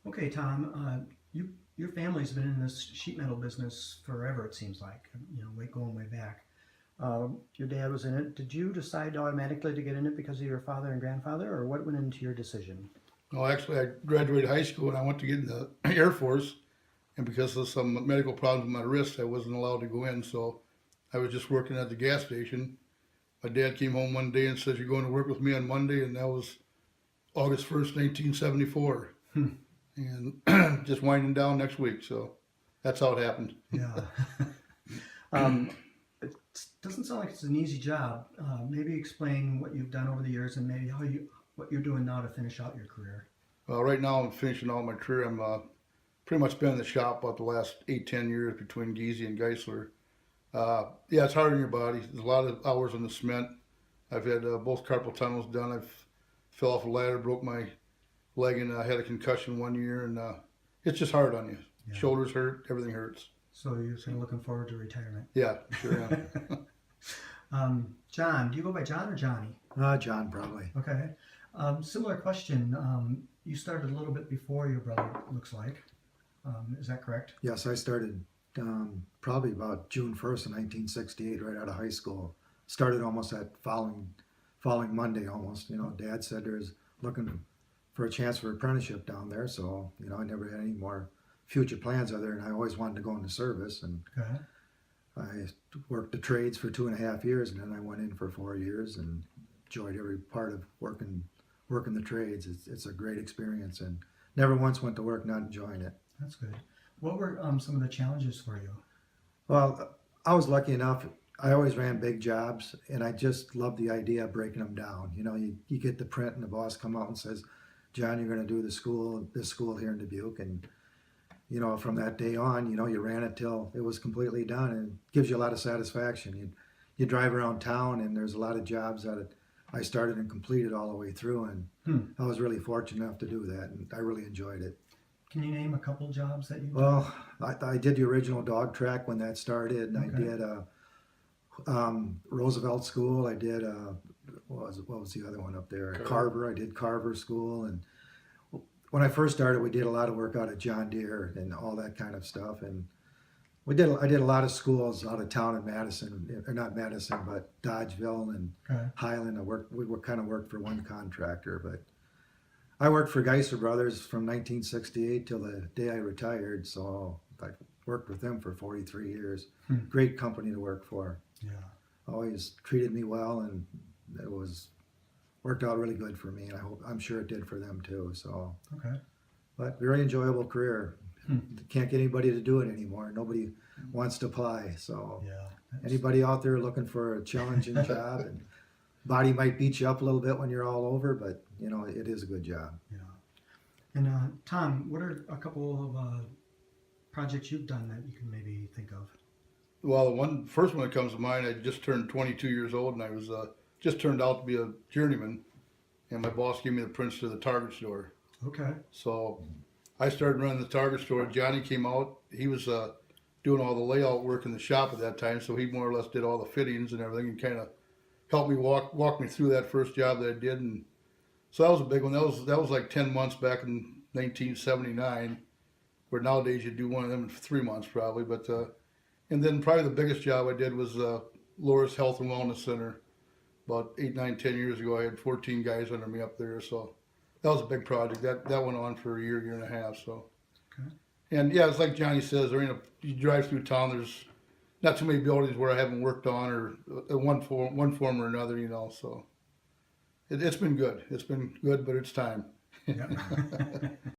Okay, Tom, your family's been in this sheet metal business forever, it seems like, going way back. Your dad was in it. Did you decide automatically to get in it because of your father and grandfather, or what went into your decision? Well, actually, I graduated high school and I went to get in the Air Force, and because of some medical problems with my wrist, I wasn't allowed to go in. So I was just working at the gas station. My dad came home one day and said, "You're going to work with me on Monday," and that was August 1st, 1974, Hmm. and just winding down next week. So that's how it happened. Yeah. um, it doesn't sound like it's an easy job. Maybe explain what you've done over the years and maybe what you're doing now to finish out your career. Right now, I'm finishing out my career. I'm pretty much been in the shop about the last 8, 10 years between Giese and Geisler. Yeah, it's hard on your body. There's a lot of hours on the cement. I've had both carpal tunnels done. I've fell off a ladder, broke my leg, and I had a concussion one year. And it's just hard on you. Yeah. Shoulders hurt, everything hurts. So you're kind of looking forward to retirement. Yeah, sure am. John, do you go by John or Johnny? John, probably. Okay. Similar question. You started a little bit before your brother, looks like. Is that correct? Yes, I started probably about June 1st of 1968, right out of high school. Started almost that following Monday almost. Dad said there's looking for a chance for apprenticeship down there, so, I never had any more future plans other than I always wanted to go into service, and Okay. I worked the trades for 2.5 years, and then I went in for 4 years and enjoyed every part of working the trades. It's a great experience, and never once went to work not enjoying it. That's good. What were some of the challenges for you? Well, I was lucky enough. I always ran big jobs, and I just loved the idea of breaking them down. You get the print, and the boss come out and says, "John, you're going to do this school here in Dubuque," and from that day on, you ran it till it was completely done, and it gives you a lot of satisfaction. You drive around town, and there's a lot of jobs that I started and completed all the way through, and I was really fortunate enough to do that, and I really enjoyed it. Can you name a couple jobs that you did? Well, I did the original dog track when that started, and Okay. I did Roosevelt School. I did what was the other one up there? Carver. I did Carver School, and when I first started, we did a lot of work out at John Deere and all that kind of stuff, and I did a lot of schools out of town in Madison, or not Madison, but Dodgeville and Okay. Highland. We kind of worked for one contractor, but I worked for Geisler Brothers from 1968 till the day I retired, so I worked with them for 43 years. Great company to work for. Yeah. Always treated me well, and it worked out really good for me, and I'm sure it did for them too. So, Okay. but very enjoyable career. Can't get anybody to do it anymore. Nobody wants to apply. So, Yeah. anybody out there looking for a challenging job, and body might beat you up a little bit when you're all over, but it is a good job. Yeah. And Tom, what are a couple of projects you've done that you can maybe think of? Well, the first one that comes to mind, I just turned 22 years old, and I was just turned out to be a journeyman, and my boss gave me the prints to the Target store. Okay. So I started running the Target store. Johnny came out. He was doing all the layout work in the shop at that time, so he more or less did all the fittings and everything, and kind of helped me walk me through that first job that I did. And so that was a big one. That was like 10 months back in 1979, where nowadays you do one of them in 3 months probably. But and then probably the biggest job I did was Loris Health and Wellness Center. About 8, 9, 10 years ago, I had 14 guys under me up there. So that was a big project. That went on for a year and a half. So, Okay. and yeah, it's like Johnny says. You drive through town. There's not too many buildings where I haven't worked on, or one form or another. So it's been good. It's been good, but it's time. Yeah.